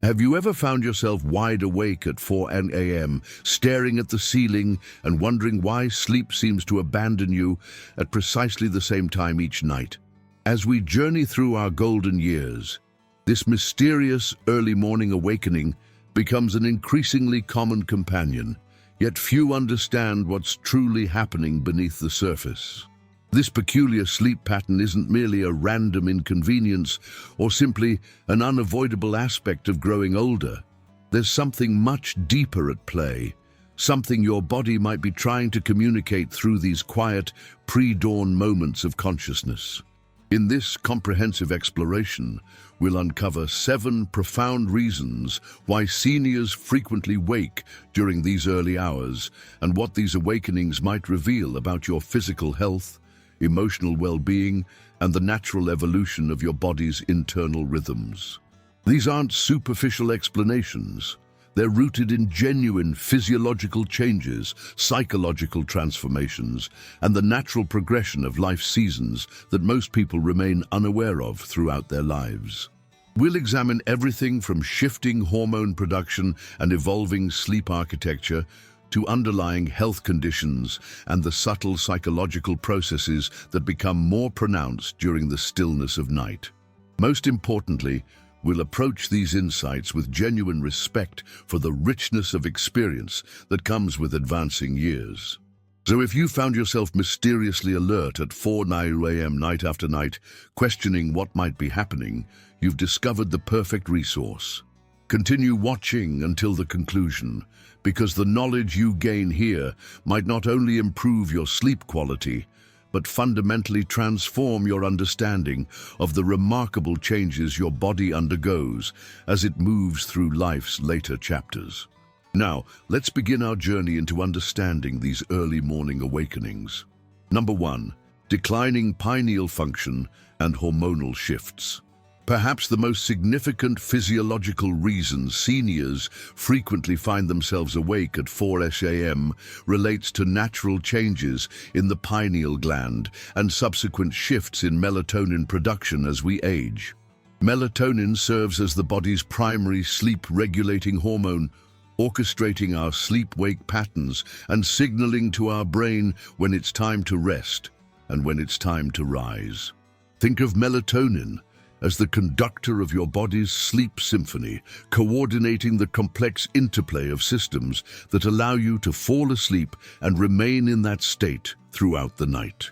Have you ever found yourself wide awake at 4 a.m., staring at the ceiling and wondering why sleep seems to abandon you at precisely the same time each night? As we journey through our golden years, this mysterious early morning awakening becomes an increasingly common companion, yet few understand what's truly happening beneath the surface. This peculiar sleep pattern isn't merely a random inconvenience or simply an unavoidable aspect of growing older. There's something much deeper at play, something your body might be trying to communicate through these quiet, pre-dawn moments of consciousness. In this comprehensive exploration, we'll uncover 7 profound reasons why seniors frequently wake during these early hours and what these awakenings might reveal about your physical health, emotional well-being, and the natural evolution of your body's internal rhythms. These aren't superficial explanations. They're rooted in genuine physiological changes, psychological transformations, and the natural progression of life seasons that most people remain unaware of throughout their lives. We'll examine everything from shifting hormone production and evolving sleep architecture to underlying health conditions and the subtle psychological processes that become more pronounced during the stillness of night. Most importantly, we'll approach these insights with genuine respect for the richness of experience that comes with advancing years. So if you found yourself mysteriously alert at 4 a.m. night after night, questioning what might be happening, you've discovered the perfect resource. Continue watching until the conclusion, because the knowledge you gain here might not only improve your sleep quality, but fundamentally transform your understanding of the remarkable changes your body undergoes as it moves through life's later chapters. Now, let's begin our journey into understanding these early morning awakenings. Number 1. Declining pineal function and hormonal shifts. Perhaps the most significant physiological reason seniors frequently find themselves awake at 4 a.m. relates to natural changes in the pineal gland and subsequent shifts in melatonin production as we age. Melatonin serves as the body's primary sleep-regulating hormone, orchestrating our sleep-wake patterns and signaling to our brain when it's time to rest and when it's time to rise. Think of melatonin as the conductor of your body's sleep symphony, coordinating the complex interplay of systems that allow you to fall asleep and remain in that state throughout the night.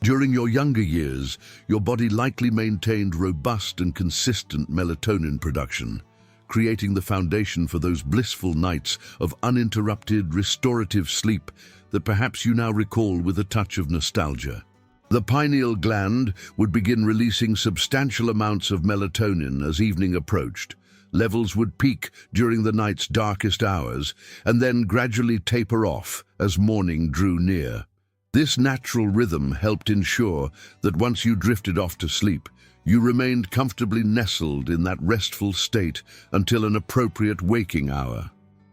During your younger years, your body likely maintained robust and consistent melatonin production, creating the foundation for those blissful nights of uninterrupted, restorative sleep that perhaps you now recall with a touch of nostalgia. The pineal gland would begin releasing substantial amounts of melatonin as evening approached. Levels would peak during the night's darkest hours and then gradually taper off as morning drew near. This natural rhythm helped ensure that once you drifted off to sleep, you remained comfortably nestled in that restful state until an appropriate waking hour.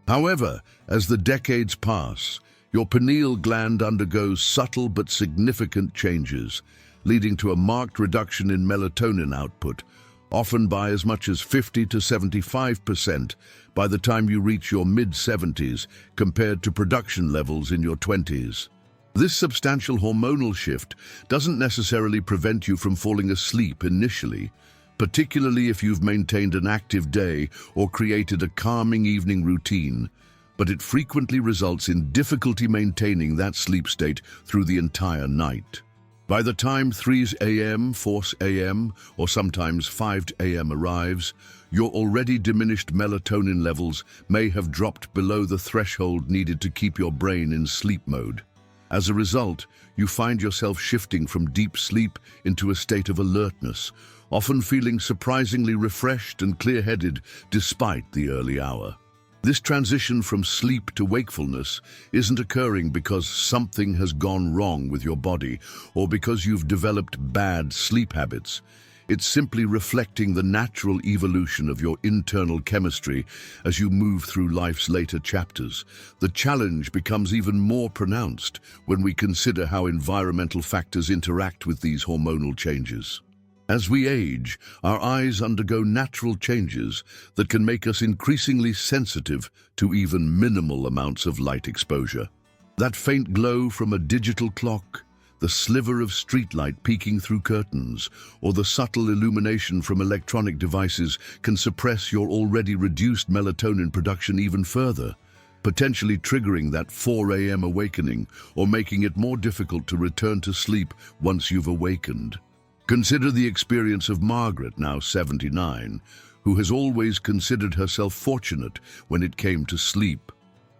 However, as the decades pass, your pineal gland undergoes subtle but significant changes, leading to a marked reduction in melatonin output, often by as much as 50 to 75% by the time you reach your mid-70s compared to production levels in your 20s. This substantial hormonal shift doesn't necessarily prevent you from falling asleep initially, particularly if you've maintained an active day or created a calming evening routine, but it frequently results in difficulty maintaining that sleep state through the entire night. By the time 3 a.m., 4 a.m., or sometimes 5 a.m. arrives, your already diminished melatonin levels may have dropped below the threshold needed to keep your brain in sleep mode. As a result, you find yourself shifting from deep sleep into a state of alertness, often feeling surprisingly refreshed and clear-headed despite the early hour. This transition from sleep to wakefulness isn't occurring because something has gone wrong with your body or because you've developed bad sleep habits. It's simply reflecting the natural evolution of your internal chemistry as you move through life's later chapters. The challenge becomes even more pronounced when we consider how environmental factors interact with these hormonal changes. As we age, our eyes undergo natural changes that can make us increasingly sensitive to even minimal amounts of light exposure. That faint glow from a digital clock, the sliver of streetlight peeking through curtains, or the subtle illumination from electronic devices can suppress your already reduced melatonin production even further, potentially triggering that 4 a.m. awakening or making it more difficult to return to sleep once you've awakened. Consider the experience of Margaret, now 79, who has always considered herself fortunate when it came to sleep.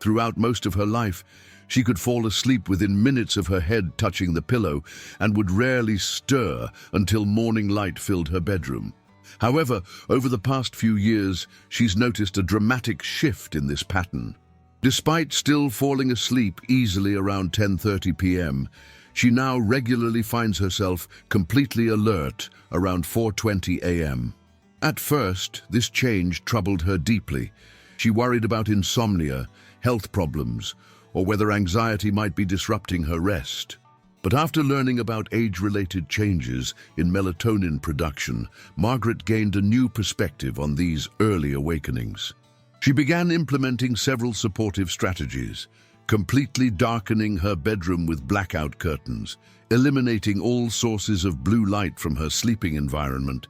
Throughout most of her life, she could fall asleep within minutes of her head touching the pillow and would rarely stir until morning light filled her bedroom. However, over the past few years, she's noticed a dramatic shift in this pattern. Despite still falling asleep easily around 10:30 p.m., she now regularly finds herself completely alert around 4:20 a.m. At first, this change troubled her deeply. She worried about insomnia, health problems, or whether anxiety might be disrupting her rest. But after learning about age-related changes in melatonin production, Margaret gained a new perspective on these early awakenings. She began implementing several supportive strategies, completely darkening her bedroom with blackout curtains, eliminating all sources of blue light from her sleeping environment,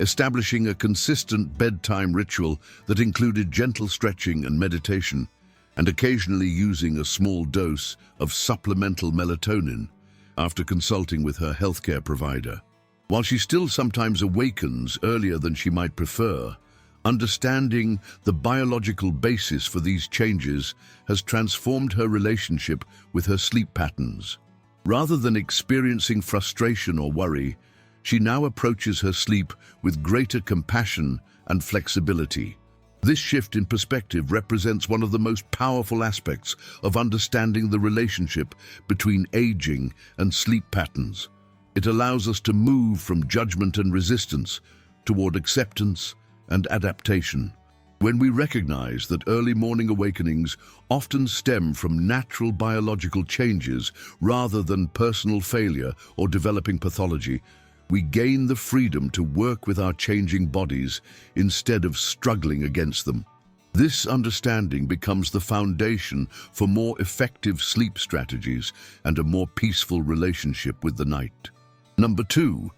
establishing a consistent bedtime ritual that included gentle stretching and meditation, and occasionally using a small dose of supplemental melatonin after consulting with her healthcare provider. While she still sometimes awakens earlier than she might prefer, understanding the biological basis for these changes has transformed her relationship with her sleep patterns. Rather than experiencing frustration or worry, she now approaches her sleep with greater compassion and flexibility. This shift in perspective represents one of the most powerful aspects of understanding the relationship between aging and sleep patterns. It allows us to move from judgment and resistance toward acceptance and adaptation. When we recognize that early morning awakenings often stem from natural biological changes rather than personal failure or developing pathology, we gain the freedom to work with our changing bodies instead of struggling against them. This understanding becomes the foundation for more effective sleep strategies and a more peaceful relationship with the night. Number 2.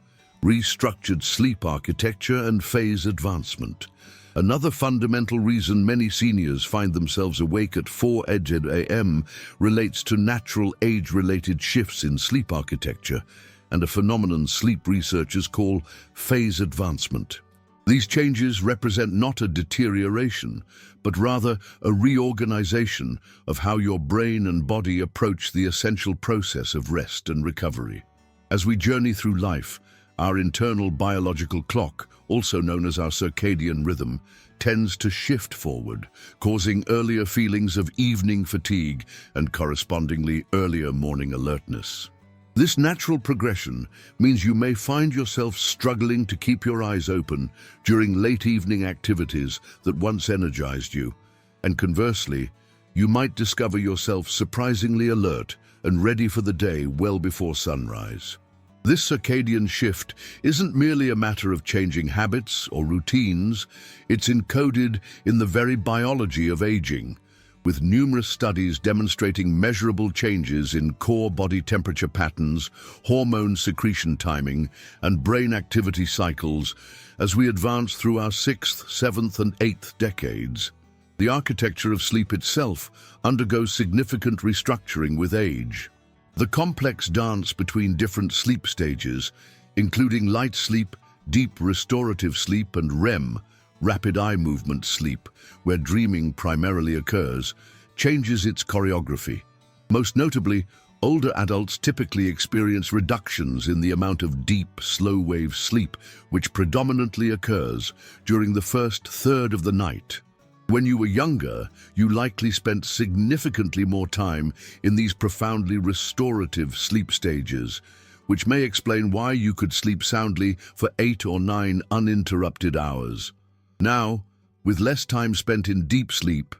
Restructured sleep architecture and phase advancement. Another fundamental reason many seniors find themselves awake at 4 a.m. relates to natural age-related shifts in sleep architecture and a phenomenon sleep researchers call phase advancement. These changes represent not a deterioration, but rather a reorganization of how your brain and body approach the essential process of rest and recovery. As we journey through life, our internal biological clock, also known as our circadian rhythm, tends to shift forward, causing earlier feelings of evening fatigue and correspondingly earlier morning alertness. This natural progression means you may find yourself struggling to keep your eyes open during late evening activities that once energized you, and conversely, you might discover yourself surprisingly alert and ready for the day well before sunrise. This circadian shift isn't merely a matter of changing habits or routines, it's encoded in the very biology of aging, with numerous studies demonstrating measurable changes in core body temperature patterns, hormone secretion timing, and brain activity cycles as we advance through our 6th, 7th, and 8th decades. The architecture of sleep itself undergoes significant restructuring with age. The complex dance between different sleep stages, including light sleep, deep restorative sleep, and REM, rapid eye movement sleep, where dreaming primarily occurs, changes its choreography. Most notably, older adults typically experience reductions in the amount of deep, slow-wave sleep, which predominantly occurs during the first third of the night. When you were younger, you likely spent significantly more time in these profoundly restorative sleep stages, which may explain why you could sleep soundly for 8 or 9 uninterrupted hours. Now, with less time spent in deep sleep,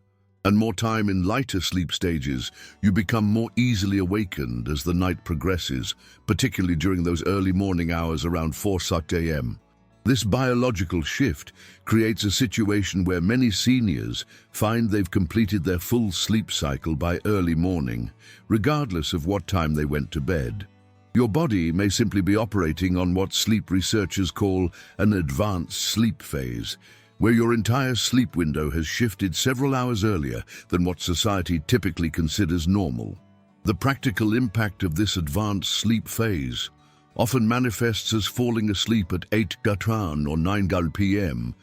and more time in lighter sleep stages, you become more easily awakened as the night progresses, particularly during those early morning hours around 4:00 a.m. This biological shift creates a situation where many seniors find they've completed their full sleep cycle by early morning, regardless of what time they went to bed. Your body may simply be operating on what sleep researchers call an advanced sleep phase, where your entire sleep window has shifted several hours earlier than what society typically considers normal. The practical impact of this advanced sleep phase often manifests as falling asleep at 8:00 or 9:00 p.m.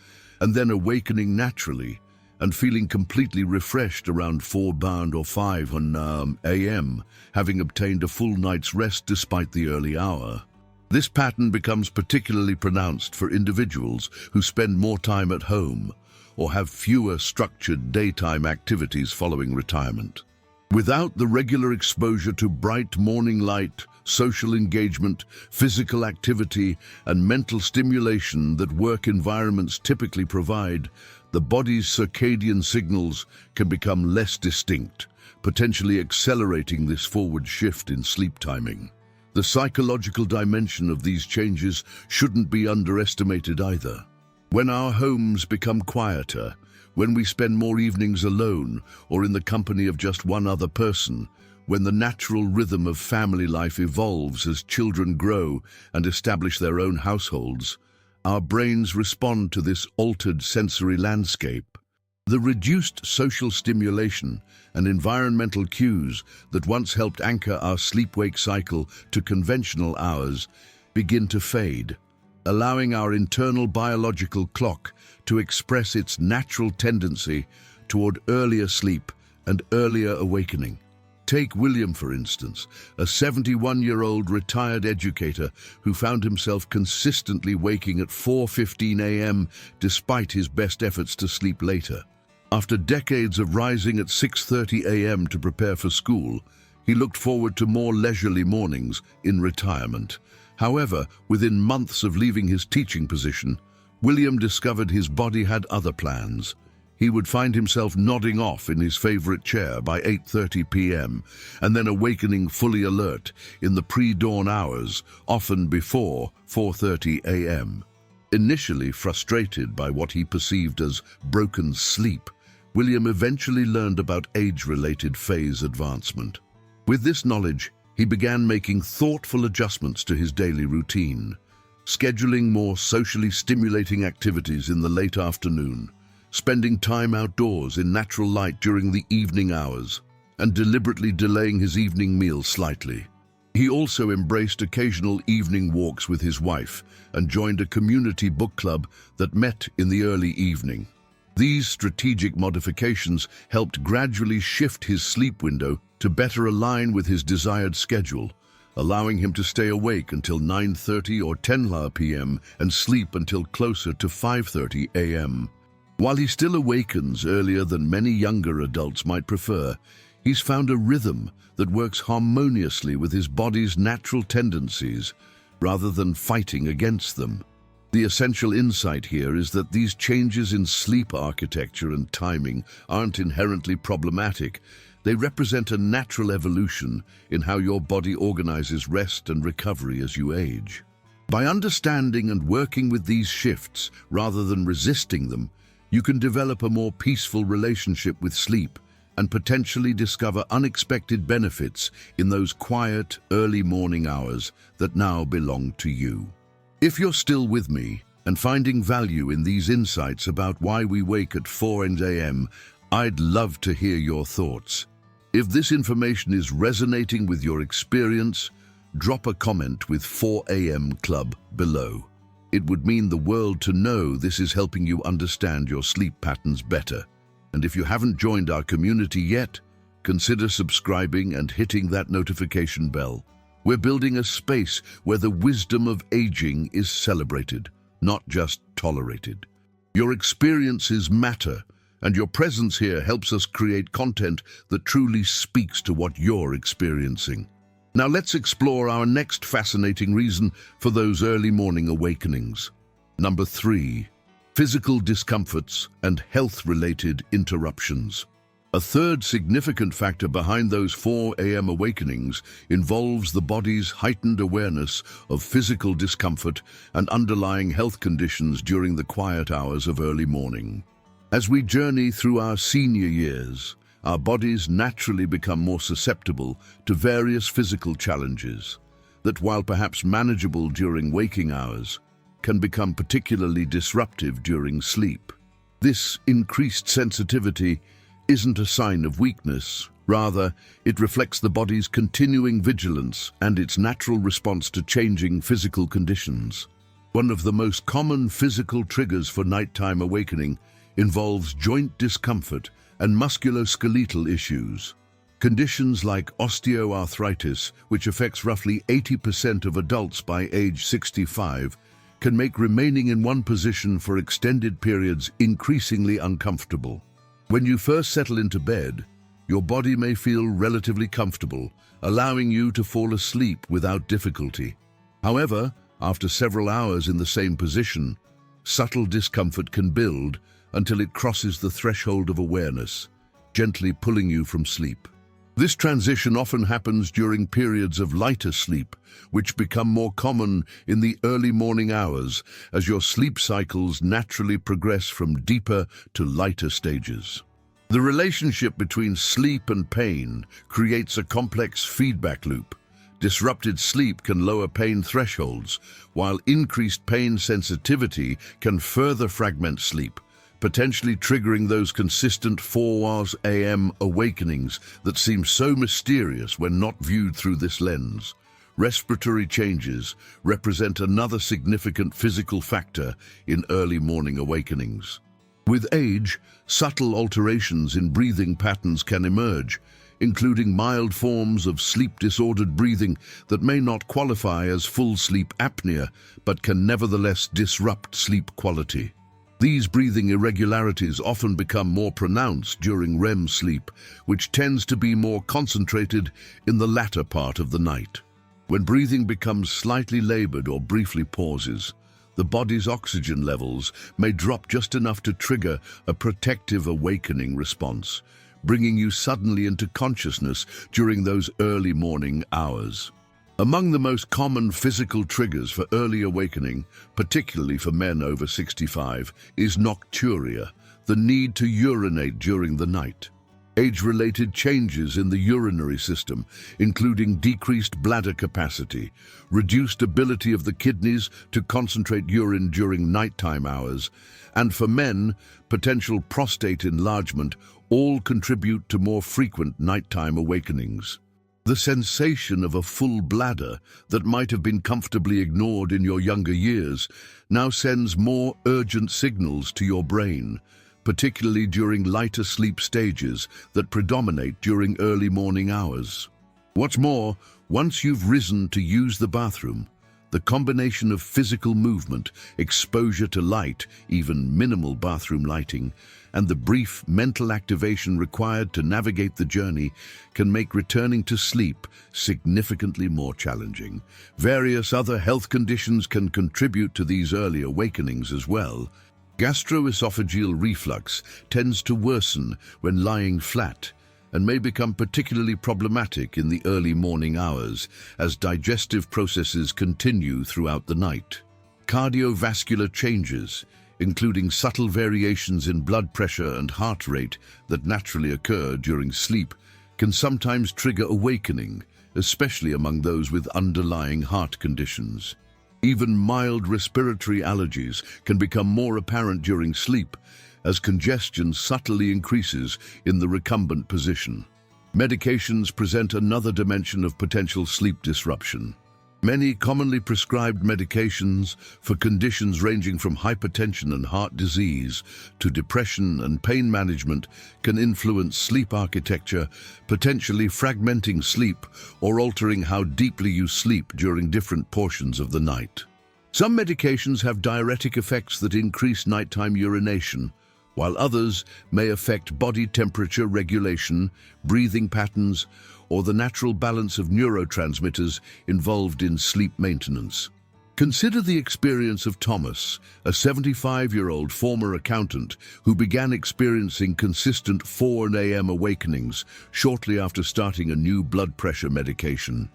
and then awakening naturally and feeling completely refreshed around 4:00 or 5:00 a.m., having obtained a full night's rest despite the early hour. This pattern becomes particularly pronounced for individuals who spend more time at home or have fewer structured daytime activities following retirement. Without the regular exposure to bright morning light, social engagement, physical activity, and mental stimulation that work environments typically provide, the body's circadian signals can become less distinct, potentially accelerating this forward shift in sleep timing. The psychological dimension of these changes shouldn't be underestimated either. When our homes become quieter, when we spend more evenings alone or in the company of just one other person, when the natural rhythm of family life evolves as children grow and establish their own households, our brains respond to this altered sensory landscape. The reduced social stimulation and environmental cues that once helped anchor our sleep-wake cycle to conventional hours begin to fade, allowing our internal biological clock to express its natural tendency toward earlier sleep and earlier awakening. Take William, for instance, a 71-year-old retired educator who found himself consistently waking at 4:15 a.m. despite his best efforts to sleep later. After decades of rising at 6:30 a.m. to prepare for school, he looked forward to more leisurely mornings in retirement. However, within months of leaving his teaching position, William discovered his body had other plans. He would find himself nodding off in his favorite chair by 8:30 p.m. and then awakening fully alert in the pre-dawn hours, often before 4:30 a.m. Initially frustrated by what he perceived as broken sleep, William eventually learned about age-related phase advancement. With this knowledge, he began making thoughtful adjustments to his daily routine, scheduling more socially stimulating activities in the late afternoon, spending time outdoors in natural light during the evening hours, and deliberately delaying his evening meal slightly. He also embraced occasional evening walks with his wife and joined a community book club that met in the early evening. These strategic modifications helped gradually shift his sleep window to better align with his desired schedule, allowing him to stay awake until 9:30 or 10 p.m. and sleep until closer to 5:30 a.m. While he still awakens earlier than many younger adults might prefer, he's found a rhythm that works harmoniously with his body's natural tendencies rather than fighting against them. The essential insight here is that these changes in sleep architecture and timing aren't inherently problematic. They represent a natural evolution in how your body organizes rest and recovery as you age. By understanding and working with these shifts rather than resisting them, you can develop a more peaceful relationship with sleep and potentially discover unexpected benefits in those quiet, early morning hours that now belong to you. If you're still with me and finding value in these insights about why we wake at 4 a.m., I'd love to hear your thoughts. If this information is resonating with your experience, drop a comment with 4 a.m. Club below. It would mean the world to know this is helping you understand your sleep patterns better. And if you haven't joined our community yet, consider subscribing and hitting that notification bell. We're building a space where the wisdom of aging is celebrated, not just tolerated. Your experiences matter, and your presence here helps us create content that truly speaks to what you're experiencing. Now let's explore our next fascinating reason for those early morning awakenings. Number 3, physical discomforts and health-related interruptions. A third significant factor behind those 4 a.m. awakenings involves the body's heightened awareness of physical discomfort and underlying health conditions during the quiet hours of early morning. As we journey through our senior years, our bodies naturally become more susceptible to various physical challenges that, while perhaps manageable during waking hours, can become particularly disruptive during sleep. This increased sensitivity isn't a sign of weakness. Rather, it reflects the body's continuing vigilance and its natural response to changing physical conditions. One of the most common physical triggers for nighttime awakening involves joint discomfort and musculoskeletal issues. Conditions like osteoarthritis, which affects roughly 80% of adults by age 65, can make remaining in one position for extended periods increasingly uncomfortable. When you first settle into bed, your body may feel relatively comfortable, allowing you to fall asleep without difficulty. However, after several hours in the same position, subtle discomfort can build until it crosses the threshold of awareness, gently pulling you from sleep. This transition often happens during periods of lighter sleep, which become more common in the early morning hours as your sleep cycles naturally progress from deeper to lighter stages. The relationship between sleep and pain creates a complex feedback loop. Disrupted sleep can lower pain thresholds, while increased pain sensitivity can further fragment sleep, potentially triggering those consistent 4 a.m. awakenings that seem so mysterious when not viewed through this lens. Respiratory changes represent another significant physical factor in early morning awakenings. With age, subtle alterations in breathing patterns can emerge, including mild forms of sleep-disordered breathing that may not qualify as full sleep apnea, but can nevertheless disrupt sleep quality. These breathing irregularities often become more pronounced during REM sleep, which tends to be more concentrated in the latter part of the night. When breathing becomes slightly labored or briefly pauses, the body's oxygen levels may drop just enough to trigger a protective awakening response, bringing you suddenly into consciousness during those early morning hours. Among the most common physical triggers for early awakening, particularly for men over 65, is nocturia, the need to urinate during the night. Age-related changes in the urinary system, including decreased bladder capacity, reduced ability of the kidneys to concentrate urine during nighttime hours, and for men, potential prostate enlargement, all contribute to more frequent nighttime awakenings. The sensation of a full bladder that might have been comfortably ignored in your younger years now sends more urgent signals to your brain, particularly during lighter sleep stages that predominate during early morning hours. What's more, once you've risen to use the bathroom, the combination of physical movement, exposure to light, even minimal bathroom lighting, and the brief mental activation required to navigate the journey can make returning to sleep significantly more challenging. Various other health conditions can contribute to these early awakenings as well. Gastroesophageal reflux tends to worsen when lying flat and may become particularly problematic in the early morning hours as digestive processes continue throughout the night. Cardiovascular changes, including subtle variations in blood pressure and heart rate that naturally occur during sleep, can sometimes trigger awakening, especially among those with underlying heart conditions. Even mild respiratory allergies can become more apparent during sleep as congestion subtly increases in the recumbent position. Medications present another dimension of potential sleep disruption. Many commonly prescribed medications for conditions ranging from hypertension and heart disease to depression and pain management can influence sleep architecture, potentially fragmenting sleep or altering how deeply you sleep during different portions of the night. Some medications have diuretic effects that increase nighttime urination, while others may affect body temperature regulation, breathing patterns, or the natural balance of neurotransmitters involved in sleep maintenance. Consider the experience of Thomas, a 75-year-old former accountant who began experiencing consistent 4 a.m. awakenings shortly after starting a new blood pressure medication.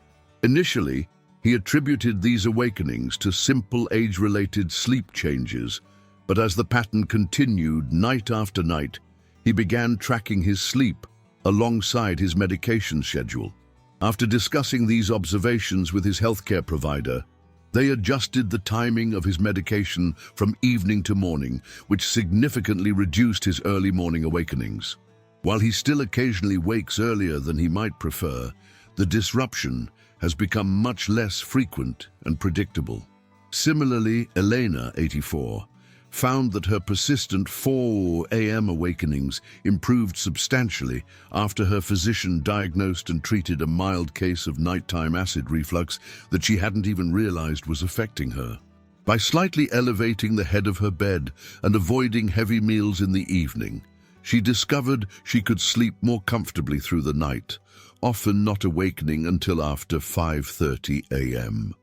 Initially, he attributed these awakenings to simple age-related sleep changes, but as the pattern continued night after night, he began tracking his sleep alongside his medication schedule. After discussing these observations with his healthcare provider, they adjusted the timing of his medication from evening to morning, which significantly reduced his early morning awakenings. While he still occasionally wakes earlier than he might prefer, the disruption has become much less frequent and predictable. Similarly, Elena, 84, found that her persistent 4 a.m. awakenings improved substantially after her physician diagnosed and treated a mild case of nighttime acid reflux that she hadn't even realized was affecting her. By slightly elevating the head of her bed and avoiding heavy meals in the evening, she discovered she could sleep more comfortably through the night, often not awakening until after 5:30 a.m.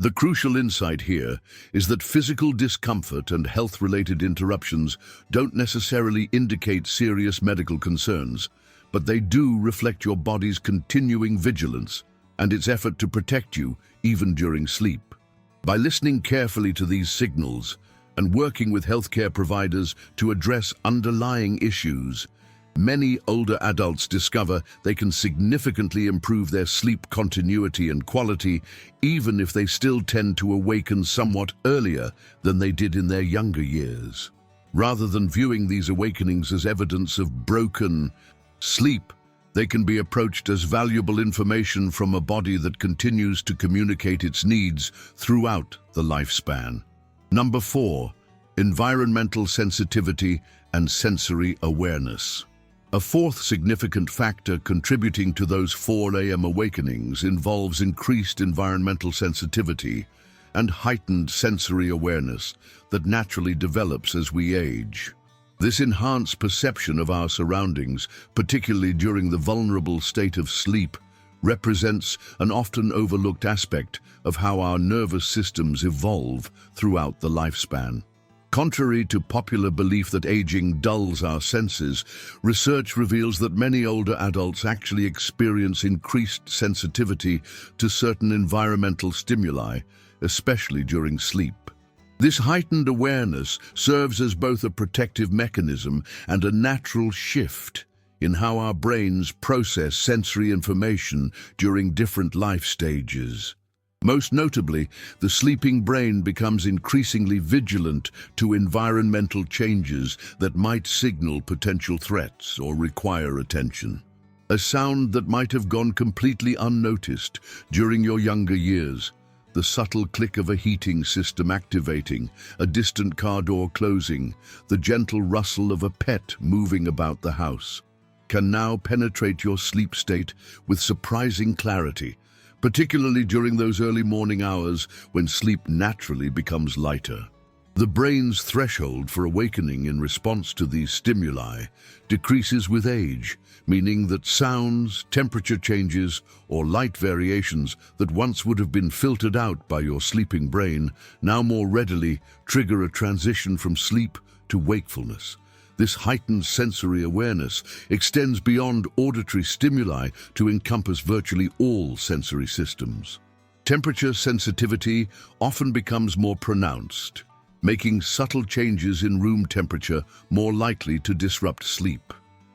The crucial insight here is that physical discomfort and health-related interruptions don't necessarily indicate serious medical concerns, but they do reflect your body's continuing vigilance and its effort to protect you even during sleep. By listening carefully to these signals and working with healthcare providers to address underlying issues, many older adults discover they can significantly improve their sleep continuity and quality, even if they still tend to awaken somewhat earlier than they did in their younger years. Rather than viewing these awakenings as evidence of broken sleep, they can be approached as valuable information from a body that continues to communicate its needs throughout the lifespan. Number 4, environmental sensitivity and sensory awareness. A fourth significant factor contributing to those 4 a.m. awakenings involves increased environmental sensitivity and heightened sensory awareness that naturally develops as we age. This enhanced perception of our surroundings, particularly during the vulnerable state of sleep, represents an often overlooked aspect of how our nervous systems evolve throughout the lifespan. Contrary to popular belief that aging dulls our senses, research reveals that many older adults actually experience increased sensitivity to certain environmental stimuli, especially during sleep. This heightened awareness serves as both a protective mechanism and a natural shift in how our brains process sensory information during different life stages. Most notably, the sleeping brain becomes increasingly vigilant to environmental changes that might signal potential threats or require attention. A sound that might have gone completely unnoticed during your younger years, the subtle click of a heating system activating, a distant car door closing, the gentle rustle of a pet moving about the house, can now penetrate your sleep state with surprising clarity, particularly during those early morning hours when sleep naturally becomes lighter. The brain's threshold for awakening in response to these stimuli decreases with age, meaning that sounds, temperature changes, or light variations that once would have been filtered out by your sleeping brain now more readily trigger a transition from sleep to wakefulness. This heightened sensory awareness extends beyond auditory stimuli to encompass virtually all sensory systems. Temperature sensitivity often becomes more pronounced, making subtle changes in room temperature more likely to disrupt sleep.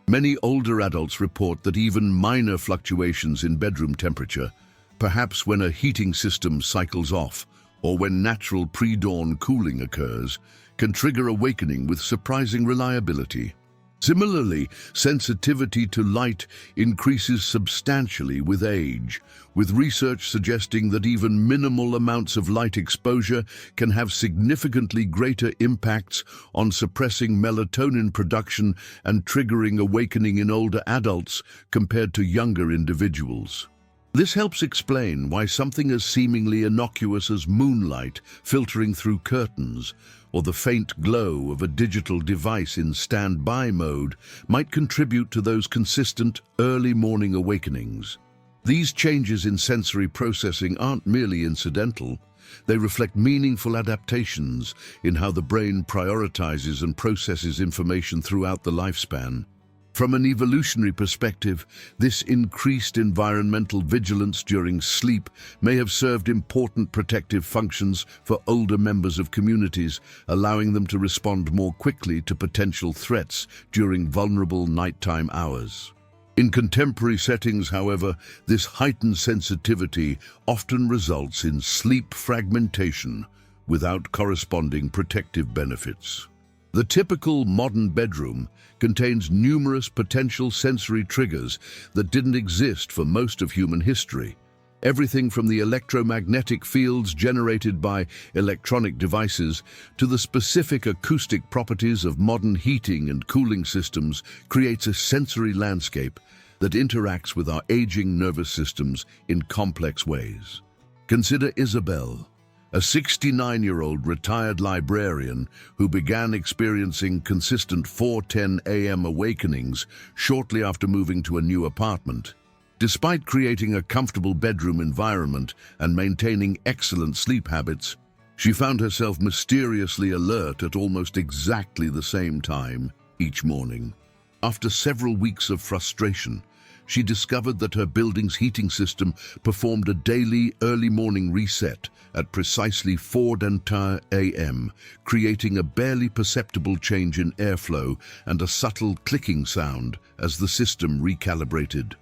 Many older adults report that even minor fluctuations in bedroom temperature, perhaps when a heating system cycles off or when natural pre-dawn cooling occurs, can trigger awakening with surprising reliability. Similarly, sensitivity to light increases substantially with age, with research suggesting that even minimal amounts of light exposure can have significantly greater impacts on suppressing melatonin production and triggering awakening in older adults compared to younger individuals. This helps explain why something as seemingly innocuous as moonlight filtering through curtains or the faint glow of a digital device in standby mode might contribute to those consistent early morning awakenings. These changes in sensory processing aren't merely incidental. They reflect meaningful adaptations in how the brain prioritizes and processes information throughout the lifespan. From an evolutionary perspective, this increased environmental vigilance during sleep may have served important protective functions for older members of communities, allowing them to respond more quickly to potential threats during vulnerable nighttime hours. In contemporary settings, however, this heightened sensitivity often results in sleep fragmentation without corresponding protective benefits. The typical modern bedroom contains numerous potential sensory triggers that didn't exist for most of human history. Everything from the electromagnetic fields generated by electronic devices to the specific acoustic properties of modern heating and cooling systems creates a sensory landscape that interacts with our aging nervous systems in complex ways. Consider Isabel, a 69-year-old retired librarian who began experiencing consistent 4:10 a.m. awakenings shortly after moving to a new apartment. Despite creating a comfortable bedroom environment and maintaining excellent sleep habits, she found herself mysteriously alert at almost exactly the same time each morning. After several weeks of frustration, she discovered that her building's heating system performed a daily early morning reset at precisely 4:10 a.m., creating a barely perceptible change in airflow and a subtle clicking sound as the system recalibrated.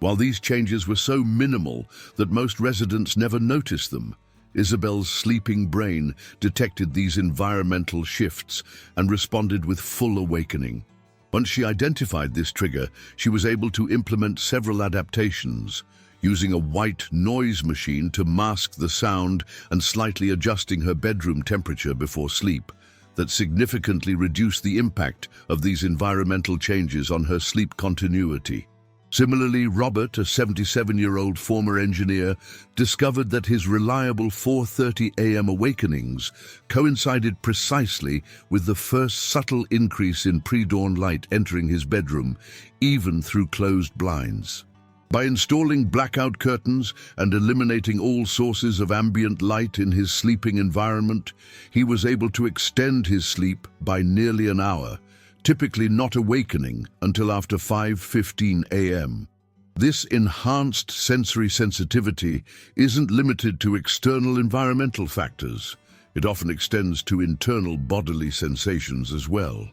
While these changes were so minimal that most residents never noticed them, Isabel's sleeping brain detected these environmental shifts and responded with full awakening. Once she identified this trigger, she was able to implement several adaptations, using a white noise machine to mask the sound and slightly adjusting her bedroom temperature before sleep, that significantly reduced the impact of these environmental changes on her sleep continuity. Similarly, Robert, a 77-year-old former engineer, discovered that his reliable 4:30 a.m. awakenings coincided precisely with the first subtle increase in pre-dawn light entering his bedroom, even through closed blinds. By installing blackout curtains and eliminating all sources of ambient light in his sleeping environment, he was able to extend his sleep by nearly an hour, typically not awakening until after 5:15 a.m. This enhanced sensory sensitivity isn't limited to external environmental factors. It often extends to internal bodily sensations as well.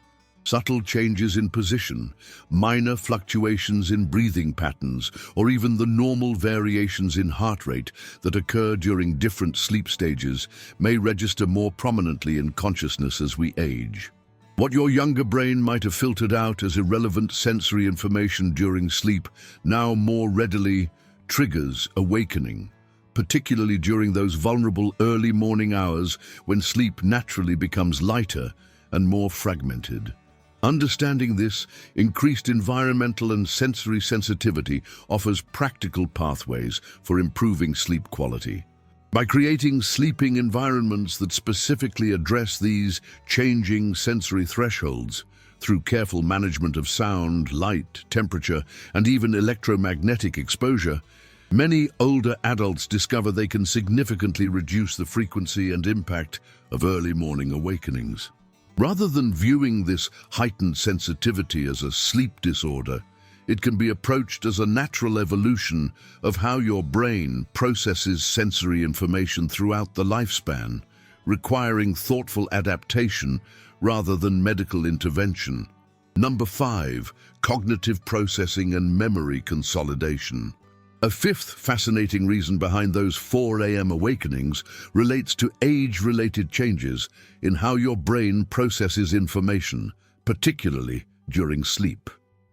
Subtle changes in position, minor fluctuations in breathing patterns, or even the normal variations in heart rate that occur during different sleep stages may register more prominently in consciousness as we age. What your younger brain might have filtered out as irrelevant sensory information during sleep now more readily triggers awakening, particularly during those vulnerable early morning hours when sleep naturally becomes lighter and more fragmented. Understanding this, increased environmental and sensory sensitivity offers practical pathways for improving sleep quality. By creating sleeping environments that specifically address these changing sensory thresholds, through careful management of sound, light, temperature, and even electromagnetic exposure, many older adults discover they can significantly reduce the frequency and impact of early morning awakenings. Rather than viewing this heightened sensitivity as a sleep disorder, it can be approached as a natural evolution of how your brain processes sensory information throughout the lifespan, requiring thoughtful adaptation rather than medical intervention. Number 5, cognitive processing and memory consolidation. A fifth fascinating reason behind those 4 a.m. awakenings relates to age-related changes in how your brain processes information, particularly during sleep.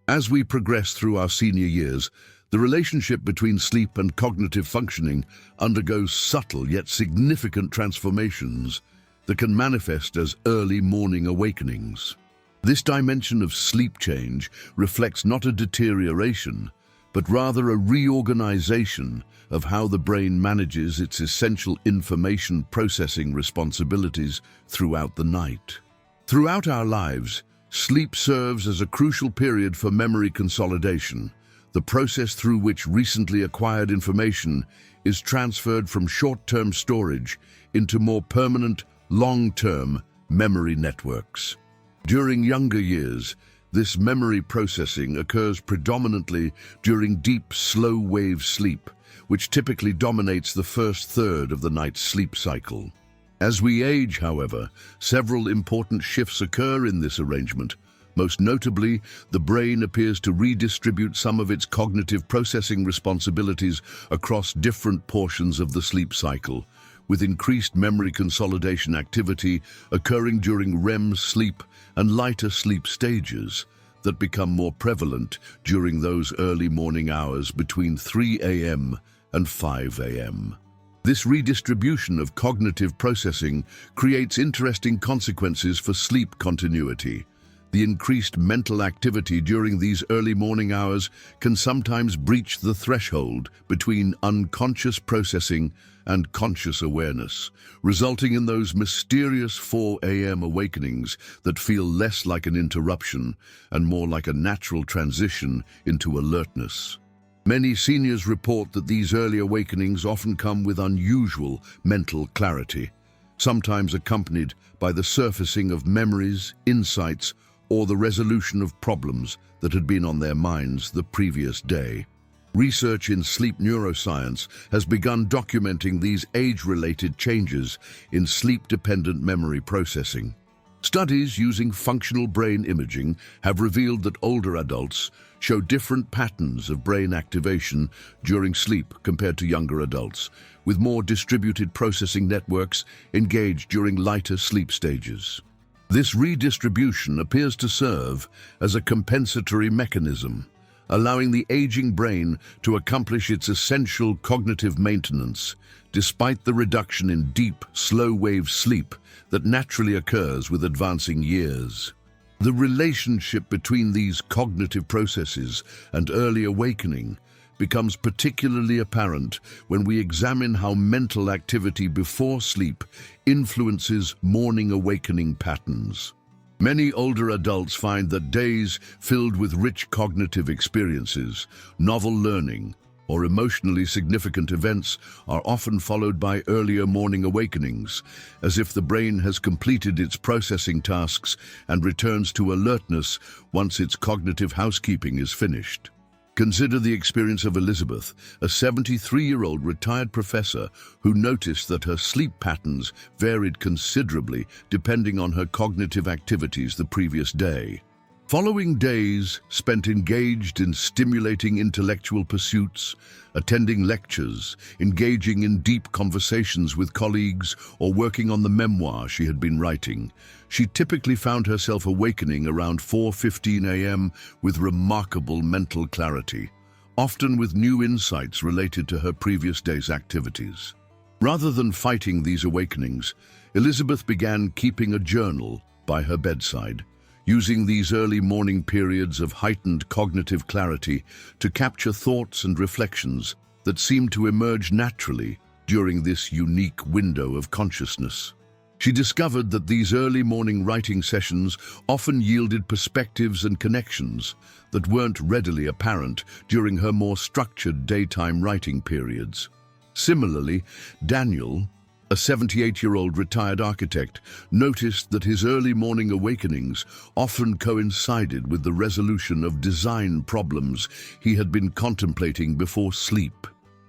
As we progress through our senior years, the relationship between sleep and cognitive functioning undergoes subtle yet significant transformations that can manifest as early morning awakenings. This dimension of sleep change reflects not a deterioration, but rather a reorganization of how the brain manages its essential information processing responsibilities throughout the night. Throughout our lives, sleep serves as a crucial period for memory consolidation, the process through which recently acquired information is transferred from short-term storage into more permanent, long-term memory networks. During younger years, this memory processing occurs predominantly during deep, slow-wave sleep, which typically dominates the first third of the night's sleep cycle. As we age, however, several important shifts occur in this arrangement. Most notably, the brain appears to redistribute some of its cognitive processing responsibilities across different portions of the sleep cycle, with increased memory consolidation activity occurring during REM sleep and lighter sleep stages that become more prevalent during those early morning hours between 3 a.m. and 5 a.m. This redistribution of cognitive processing creates interesting consequences for sleep continuity. The increased mental activity during these early morning hours can sometimes breach the threshold between unconscious processing and conscious awareness, resulting in those mysterious 4 a.m. awakenings that feel less like an interruption and more like a natural transition into alertness. Many seniors report that these early awakenings often come with unusual mental clarity, sometimes accompanied by the surfacing of memories, insights, or the resolution of problems that had been on their minds the previous day. Research in sleep neuroscience has begun documenting these age-related changes in sleep-dependent memory processing. Studies using functional brain imaging have revealed that older adults show different patterns of brain activation during sleep compared to younger adults, with more distributed processing networks engaged during lighter sleep stages. This redistribution appears to serve as a compensatory mechanism, allowing the aging brain to accomplish its essential cognitive maintenance, despite the reduction in deep, slow-wave sleep that naturally occurs with advancing years. The relationship between these cognitive processes and early awakening becomes particularly apparent when we examine how mental activity before sleep influences morning awakening patterns. Many older adults find that days filled with rich cognitive experiences, novel learning, or emotionally significant events are often followed by earlier morning awakenings, as if the brain has completed its processing tasks and returns to alertness once its cognitive housekeeping is finished. Consider the experience of Elizabeth, a 73-year-old retired professor who noticed that her sleep patterns varied considerably depending on her cognitive activities the previous day. Following days spent engaged in stimulating intellectual pursuits, attending lectures, engaging in deep conversations with colleagues, or working on the memoir she had been writing, she typically found herself awakening around 4:15 a.m. with remarkable mental clarity, often with new insights related to her previous day's activities. Rather than fighting these awakenings, Elizabeth began keeping a journal by her bedside, using these early morning periods of heightened cognitive clarity to capture thoughts and reflections that seemed to emerge naturally during this unique window of consciousness. She discovered that these early morning writing sessions often yielded perspectives and connections that weren't readily apparent during her more structured daytime writing periods. Similarly, Daniel, a 78-year-old retired architect, noticed that his early morning awakenings often coincided with the resolution of design problems he had been contemplating before sleep.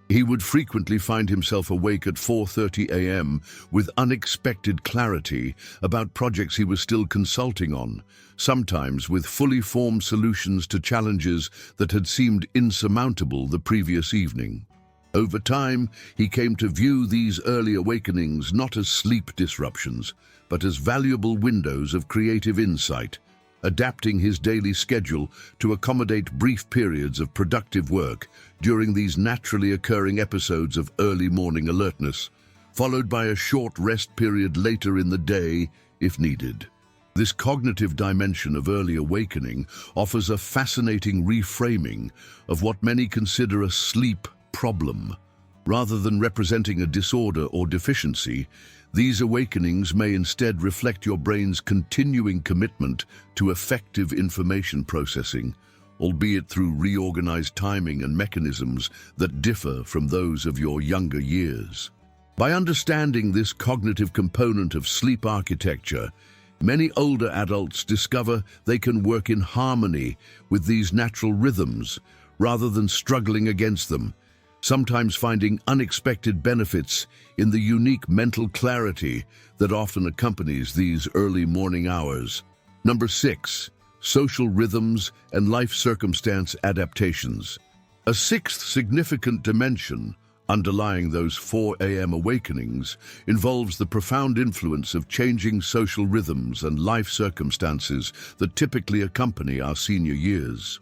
He would frequently find himself awake at 4:30 a.m. with unexpected clarity about projects he was still consulting on, sometimes with fully formed solutions to challenges that had seemed insurmountable the previous evening. Over time, he came to view these early awakenings not as sleep disruptions, but as valuable windows of creative insight, adapting his daily schedule to accommodate brief periods of productive work during these naturally occurring episodes of early morning alertness, followed by a short rest period later in the day if needed. This cognitive dimension of early awakening offers a fascinating reframing of what many consider a sleep problem. Rather than representing a disorder or deficiency, these awakenings may instead reflect your brain's continuing commitment to effective information processing, albeit through reorganized timing and mechanisms that differ from those of your younger years. By understanding this cognitive component of sleep architecture, many older adults discover they can work in harmony with these natural rhythms rather than struggling against them, sometimes finding unexpected benefits in the unique mental clarity that often accompanies these early morning hours. Number 6. Social rhythms and life circumstance adaptations. A sixth significant dimension underlying those 4 a.m. awakenings involves the profound influence of changing social rhythms and life circumstances that typically accompany our senior years.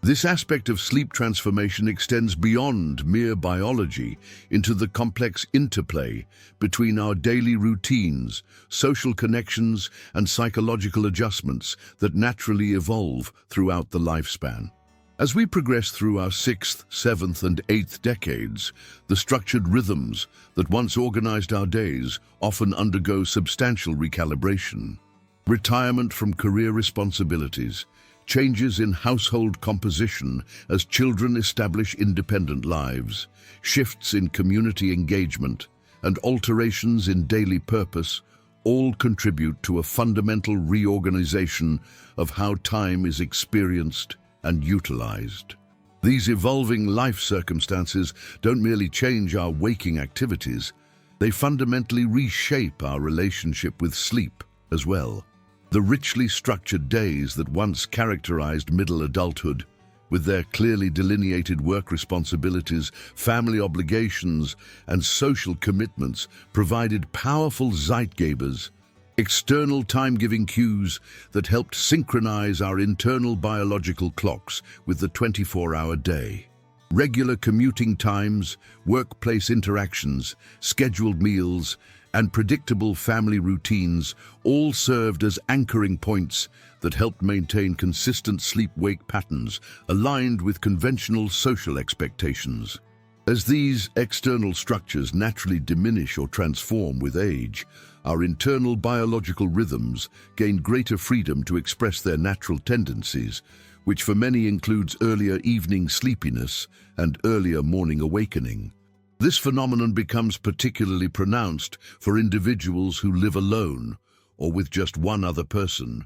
This aspect of sleep transformation extends beyond mere biology into the complex interplay between our daily routines, social connections, and psychological adjustments that naturally evolve throughout the lifespan. As we progress through our 6th, 7th, and 8th decades, the structured rhythms that once organized our days often undergo substantial recalibration. Retirement from career responsibilities, changes in household composition as children establish independent lives, shifts in community engagement, and alterations in daily purpose all contribute to a fundamental reorganization of how time is experienced and utilized. These evolving life circumstances don't merely change our waking activities, they fundamentally reshape our relationship with sleep as well. The richly structured days that once characterized middle adulthood, with their clearly delineated work responsibilities, family obligations, and social commitments, provided powerful Zeitgebers, external time-giving cues that helped synchronize our internal biological clocks with the 24-hour day. Regular commuting times, workplace interactions, scheduled meals, and predictable family routines all served as anchoring points that helped maintain consistent sleep-wake patterns aligned with conventional social expectations. As these external structures naturally diminish or transform with age, our internal biological rhythms gain greater freedom to express their natural tendencies, which for many includes earlier evening sleepiness and earlier morning awakening. This phenomenon becomes particularly pronounced for individuals who live alone or with just one other person,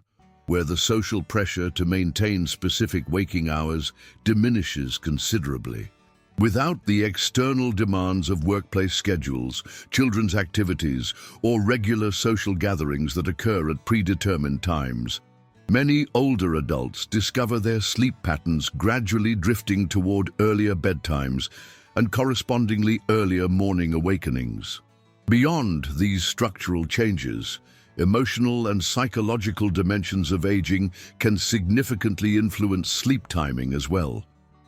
where the social pressure to maintain specific waking hours diminishes considerably. Without the external demands of workplace schedules, children's activities, or regular social gatherings that occur at predetermined times, many older adults discover their sleep patterns gradually drifting toward earlier bedtimes and correspondingly earlier morning awakenings. Beyond these structural changes, emotional and psychological dimensions of aging can significantly influence sleep timing as well.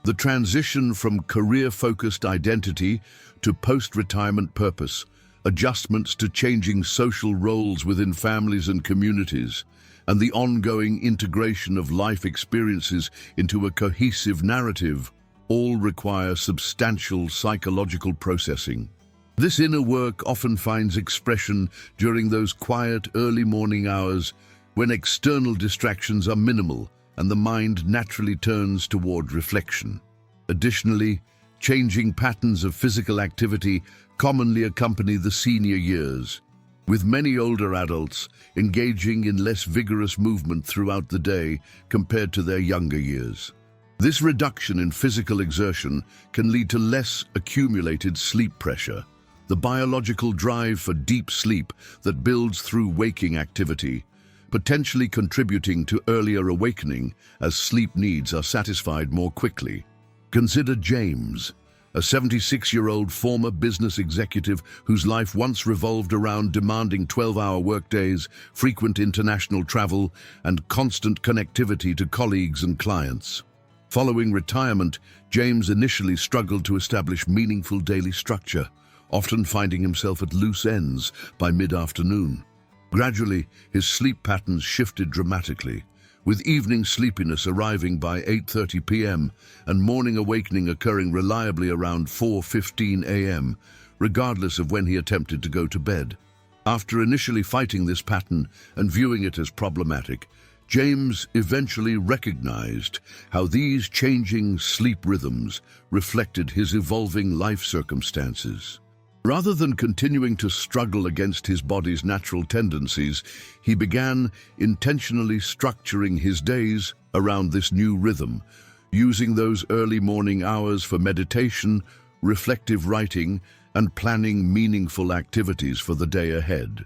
The transition from career-focused identity to post-retirement purpose, adjustments to changing social roles within families and communities, and the ongoing integration of life experiences into a cohesive narrative all require substantial psychological processing. This inner work often finds expression during those quiet early morning hours when external distractions are minimal and the mind naturally turns toward reflection. Additionally, changing patterns of physical activity commonly accompany the senior years, with many older adults engaging in less vigorous movement throughout the day compared to their younger years. This reduction in physical exertion can lead to less accumulated sleep pressure, the biological drive for deep sleep that builds through waking activity, potentially contributing to earlier awakening as sleep needs are satisfied more quickly. Consider James, a 76-year-old former business executive whose life once revolved around demanding 12-hour workdays, frequent international travel, and constant connectivity to colleagues and clients. Following retirement, James initially struggled to establish meaningful daily structure, often finding himself at loose ends by mid-afternoon. Gradually, his sleep patterns shifted dramatically, with evening sleepiness arriving by 8:30 p.m. and morning awakening occurring reliably around 4:15 a.m., regardless of when he attempted to go to bed. After initially fighting this pattern and viewing it as problematic, James eventually recognized how these changing sleep rhythms reflected his evolving life circumstances. Rather than continuing to struggle against his body's natural tendencies, he began intentionally structuring his days around this new rhythm, using those early morning hours for meditation, reflective writing, and planning meaningful activities for the day ahead.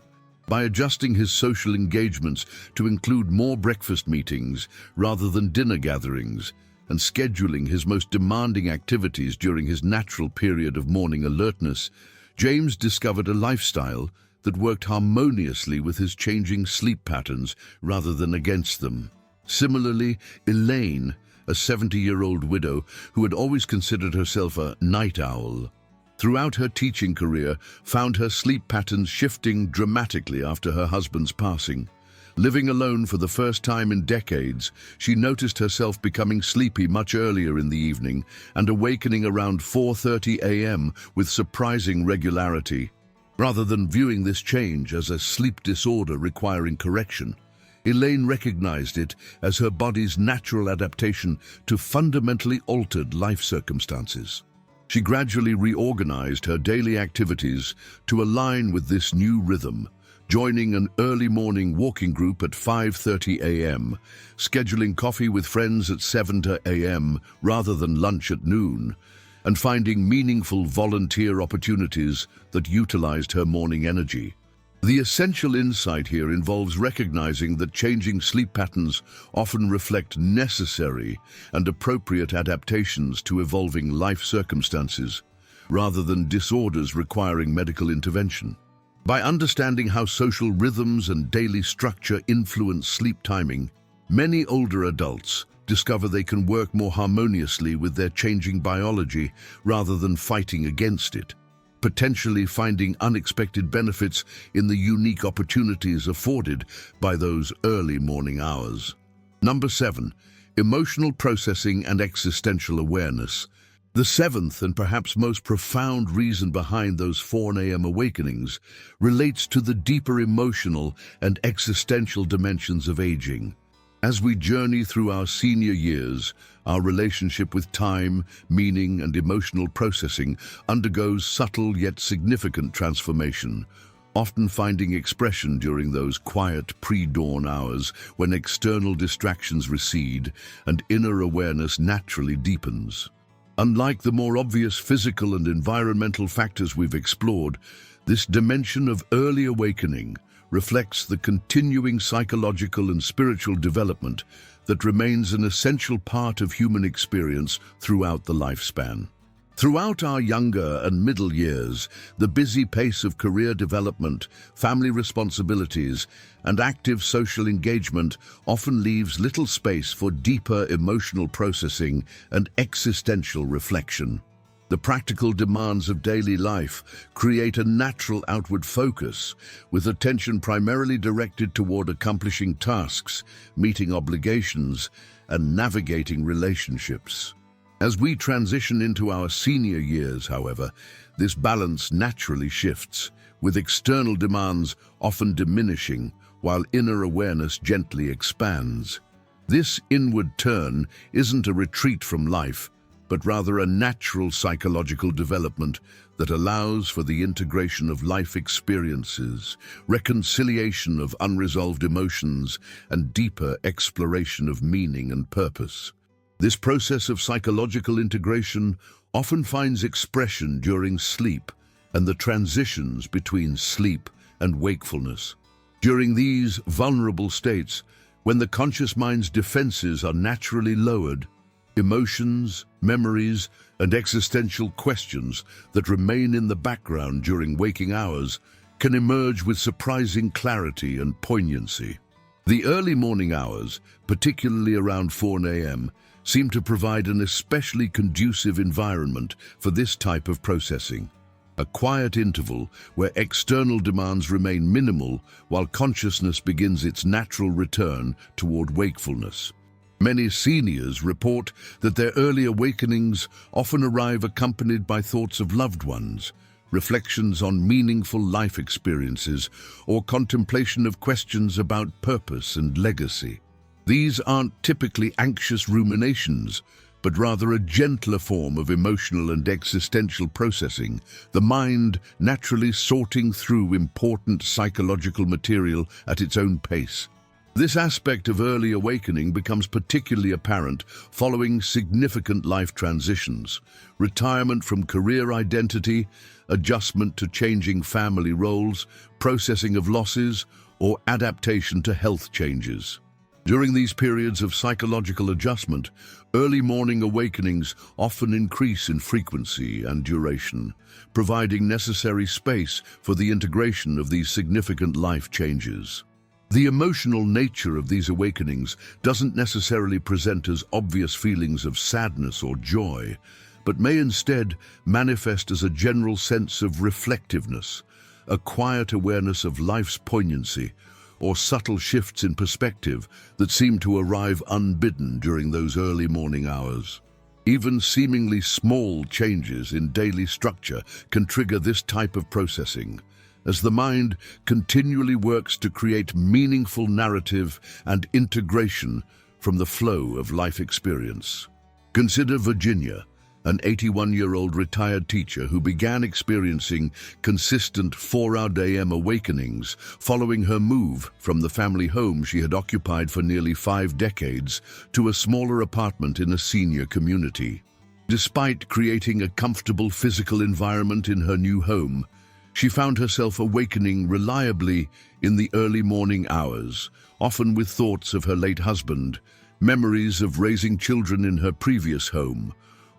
By adjusting his social engagements to include more breakfast meetings rather than dinner gatherings, and scheduling his most demanding activities during his natural period of morning alertness, James discovered a lifestyle that worked harmoniously with his changing sleep patterns rather than against them. Similarly, Elaine, a 70-year-old widow who had always considered herself a night owl, throughout her teaching career, found her sleep patterns shifting dramatically after her husband's passing. Living alone for the first time in decades, she noticed herself becoming sleepy much earlier in the evening and awakening around 4:30 a.m. with surprising regularity. Rather than viewing this change as a sleep disorder requiring correction, Elaine recognized it as her body's natural adaptation to fundamentally altered life circumstances. She gradually reorganized her daily activities to align with this new rhythm, joining an early morning walking group at 5:30 a.m., scheduling coffee with friends at 7 a.m. rather than lunch at noon, and finding meaningful volunteer opportunities that utilized her morning energy. The essential insight here involves recognizing that changing sleep patterns often reflect necessary and appropriate adaptations to evolving life circumstances, rather than disorders requiring medical intervention. By understanding how social rhythms and daily structure influence sleep timing, many older adults discover they can work more harmoniously with their changing biology rather than fighting against it, potentially finding unexpected benefits in the unique opportunities afforded by those early morning hours. Number 7. Emotional processing and existential awareness. The seventh and perhaps most profound reason behind those 4 a.m. awakenings relates to the deeper emotional and existential dimensions of aging. As we journey through our senior years, our relationship with time, meaning, and emotional processing undergoes subtle yet significant transformation, often finding expression during those quiet pre-dawn hours when external distractions recede and inner awareness naturally deepens. Unlike the more obvious physical and environmental factors we've explored, this dimension of early awakening reflects the continuing psychological and spiritual development that remains an essential part of human experience throughout the lifespan. Throughout our younger and middle years, the busy pace of career development, family responsibilities, and active social engagement often leaves little space for deeper emotional processing and existential reflection. The practical demands of daily life create a natural outward focus, with attention primarily directed toward accomplishing tasks, meeting obligations, and navigating relationships. As we transition into our senior years, however, this balance naturally shifts, with external demands often diminishing while inner awareness gently expands. This inward turn isn't a retreat from life, but rather a natural psychological development that allows for the integration of life experiences, reconciliation of unresolved emotions, and deeper exploration of meaning and purpose. This process of psychological integration often finds expression during sleep and the transitions between sleep and wakefulness. During these vulnerable states, when the conscious mind's defenses are naturally lowered, emotions, memories, and existential questions that remain in the background during waking hours can emerge with surprising clarity and poignancy. The early morning hours, particularly around 4 a.m., seem to provide an especially conducive environment for this type of processing. A quiet interval where external demands remain minimal while consciousness begins its natural return toward wakefulness. Many seniors report that their early awakenings often arrive accompanied by thoughts of loved ones, reflections on meaningful life experiences, or contemplation of questions about purpose and legacy. These aren't typically anxious ruminations, but rather a gentler form of emotional and existential processing, the mind naturally sorting through important psychological material at its own pace. This aspect of early awakening becomes particularly apparent following significant life transitions, retirement from career identity, adjustment to changing family roles, processing of losses, or adaptation to health changes. During these periods of psychological adjustment, early morning awakenings often increase in frequency and duration, providing necessary space for the integration of these significant life changes. The emotional nature of these awakenings doesn't necessarily present as obvious feelings of sadness or joy, but may instead manifest as a general sense of reflectiveness, a quiet awareness of life's poignancy, or subtle shifts in perspective that seem to arrive unbidden during those early morning hours. Even seemingly small changes in daily structure can trigger this type of processing, as the mind continually works to create meaningful narrative and integration from the flow of life experience. Consider Virginia, an 81-year-old retired teacher who began experiencing consistent 4 a.m. awakenings following her move from the family home she had occupied for nearly 5 decades to a smaller apartment in a senior community. Despite creating a comfortable physical environment in her new home, she found herself awakening reliably in the early morning hours, often with thoughts of her late husband, memories of raising children in her previous home,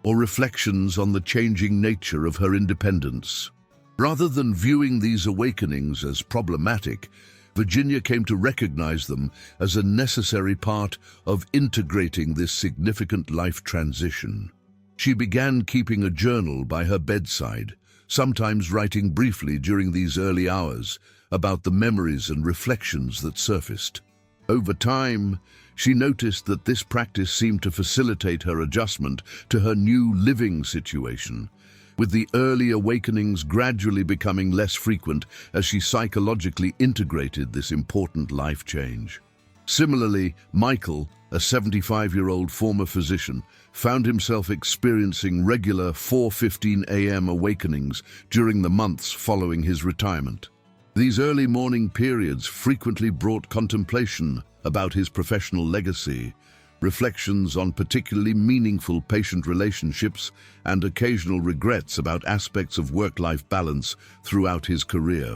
or reflections on the changing nature of her independence. Rather than viewing these awakenings as problematic, Virginia came to recognize them as a necessary part of integrating this significant life transition. She began keeping a journal by her bedside, sometimes writing briefly during these early hours about the memories and reflections that surfaced. Over time, she noticed that this practice seemed to facilitate her adjustment to her new living situation, with the early awakenings gradually becoming less frequent as she psychologically integrated this important life change. Similarly, Michael, a 75-year-old former physician, found himself experiencing regular 4:15 a.m. awakenings during the months following his retirement. These early morning periods frequently brought contemplation about his professional legacy, reflections on particularly meaningful patient relationships, and occasional regrets about aspects of work-life balance throughout his career.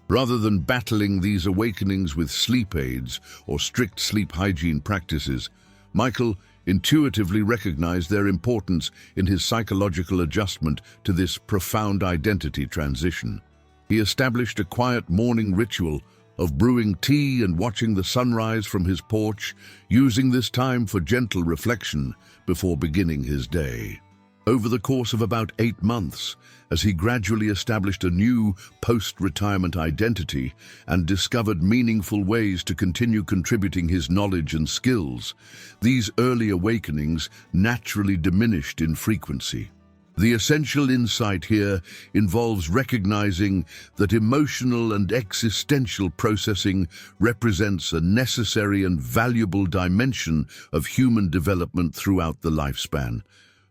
Rather than battling these awakenings with sleep aids or strict sleep hygiene practices, Michael intuitively recognized their importance in his psychological adjustment to this profound identity transition. He established a quiet morning ritual of brewing tea and watching the sunrise from his porch, using this time for gentle reflection before beginning his day. Over the course of about 8 months, as he gradually established a new post-retirement identity and discovered meaningful ways to continue contributing his knowledge and skills, these early awakenings naturally diminished in frequency. The essential insight here involves recognizing that emotional and existential processing represents a necessary and valuable dimension of human development throughout the lifespan,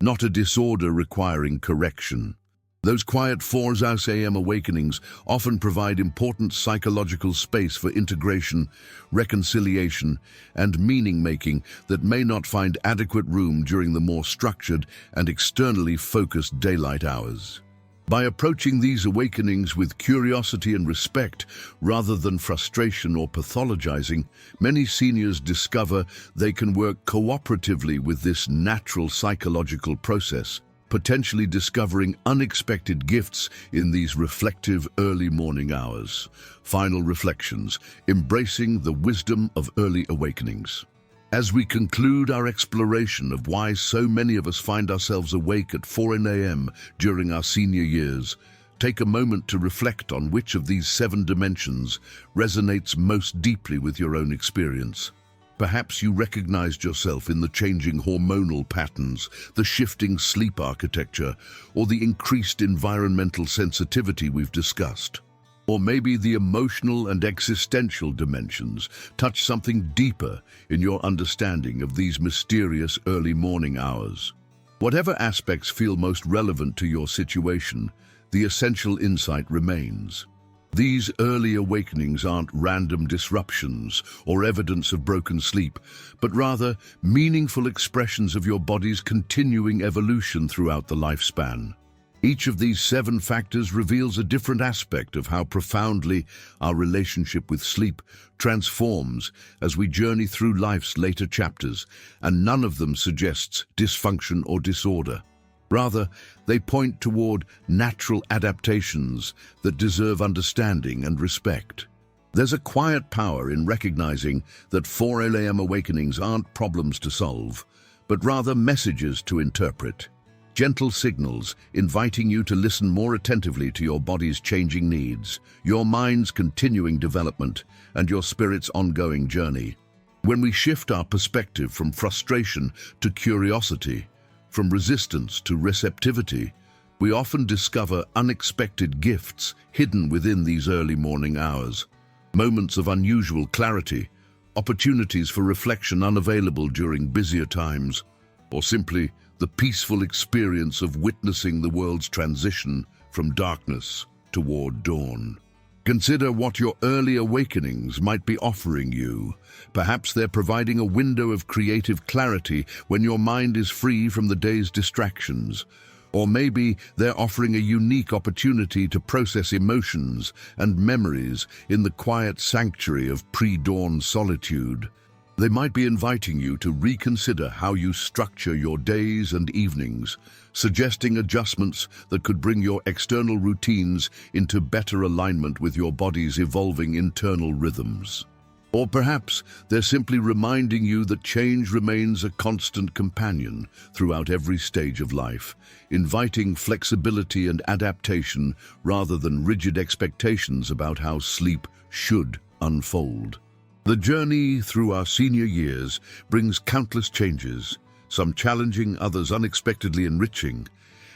not a disorder requiring correction. Those quiet 4 a.m. awakenings often provide important psychological space for integration, reconciliation, and meaning-making that may not find adequate room during the more structured and externally focused daylight hours. By approaching these awakenings with curiosity and respect, rather than frustration or pathologizing, many seniors discover they can work cooperatively with this natural psychological process, potentially discovering unexpected gifts in these reflective early morning hours. Final reflections, embracing the wisdom of early awakenings. As we conclude our exploration of why so many of us find ourselves awake at 4 a.m. during our senior years, take a moment to reflect on which of these 7 dimensions resonates most deeply with your own experience. Perhaps you recognized yourself in the changing hormonal patterns, the shifting sleep architecture, or the increased environmental sensitivity we've discussed. Or maybe the emotional and existential dimensions touch something deeper in your understanding of these mysterious early morning hours. Whatever aspects feel most relevant to your situation, the essential insight remains. These early awakenings aren't random disruptions or evidence of broken sleep, but rather meaningful expressions of your body's continuing evolution throughout the lifespan. Each of these 7 factors reveals a different aspect of how profoundly our relationship with sleep transforms as we journey through life's later chapters, and none of them suggests dysfunction or disorder. Rather, they point toward natural adaptations that deserve understanding and respect. There's a quiet power in recognizing that 4 a.m. awakenings aren't problems to solve, but rather messages to interpret. Gentle signals inviting you to listen more attentively to your body's changing needs, your mind's continuing development, and your spirit's ongoing journey. When we shift our perspective from frustration to curiosity, from resistance to receptivity, we often discover unexpected gifts hidden within these early morning hours. Moments of unusual clarity, opportunities for reflection unavailable during busier times, or simply the peaceful experience of witnessing the world's transition from darkness toward dawn. Consider what your early awakenings might be offering you. Perhaps they're providing a window of creative clarity when your mind is free from the day's distractions. Or maybe they're offering a unique opportunity to process emotions and memories in the quiet sanctuary of pre-dawn solitude. They might be inviting you to reconsider how you structure your days and evenings, suggesting adjustments that could bring your external routines into better alignment with your body's evolving internal rhythms. Or perhaps they're simply reminding you that change remains a constant companion throughout every stage of life, inviting flexibility and adaptation rather than rigid expectations about how sleep should unfold. The journey through our senior years brings countless changes, some challenging, others unexpectedly enriching,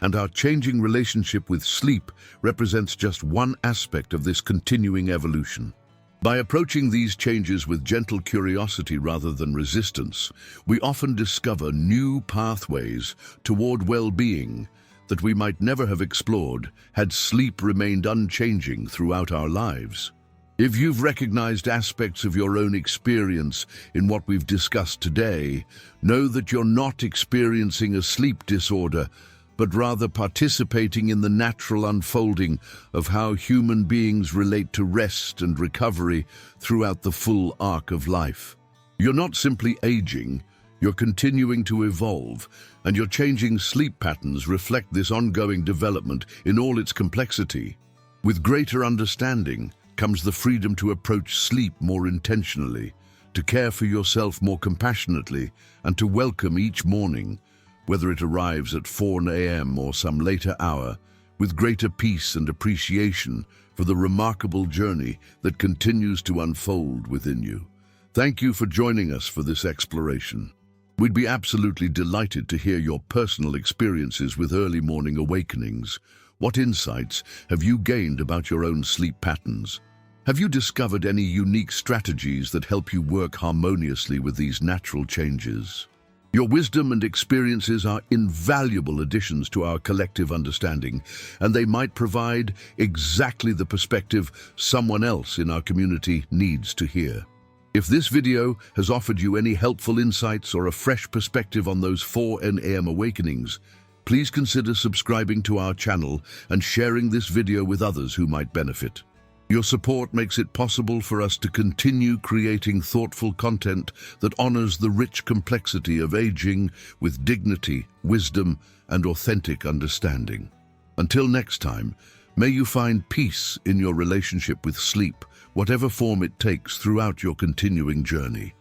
and our changing relationship with sleep represents just one aspect of this continuing evolution. By approaching these changes with gentle curiosity rather than resistance, we often discover new pathways toward well-being that we might never have explored had sleep remained unchanging throughout our lives. If you've recognized aspects of your own experience in what we've discussed today, know that you're not experiencing a sleep disorder, but rather participating in the natural unfolding of how human beings relate to rest and recovery throughout the full arc of life. You're not simply aging, you're continuing to evolve, and your changing sleep patterns reflect this ongoing development in all its complexity. With greater understanding comes the freedom to approach sleep more intentionally, to care for yourself more compassionately, and to welcome each morning, whether it arrives at 4 a.m. or some later hour, with greater peace and appreciation for the remarkable journey that continues to unfold within you. Thank you for joining us for this exploration. We'd be absolutely delighted to hear your personal experiences with early morning awakenings. What insights have you gained about your own sleep patterns? Have you discovered any unique strategies that help you work harmoniously with these natural changes? Your wisdom and experiences are invaluable additions to our collective understanding, and they might provide exactly the perspective someone else in our community needs to hear. If this video has offered you any helpful insights or a fresh perspective on those 4 a.m. awakenings, please consider subscribing to our channel and sharing this video with others who might benefit. Your support makes it possible for us to continue creating thoughtful content that honors the rich complexity of aging with dignity, wisdom, and authentic understanding. Until next time, may you find peace in your relationship with sleep, whatever form it takes throughout your continuing journey.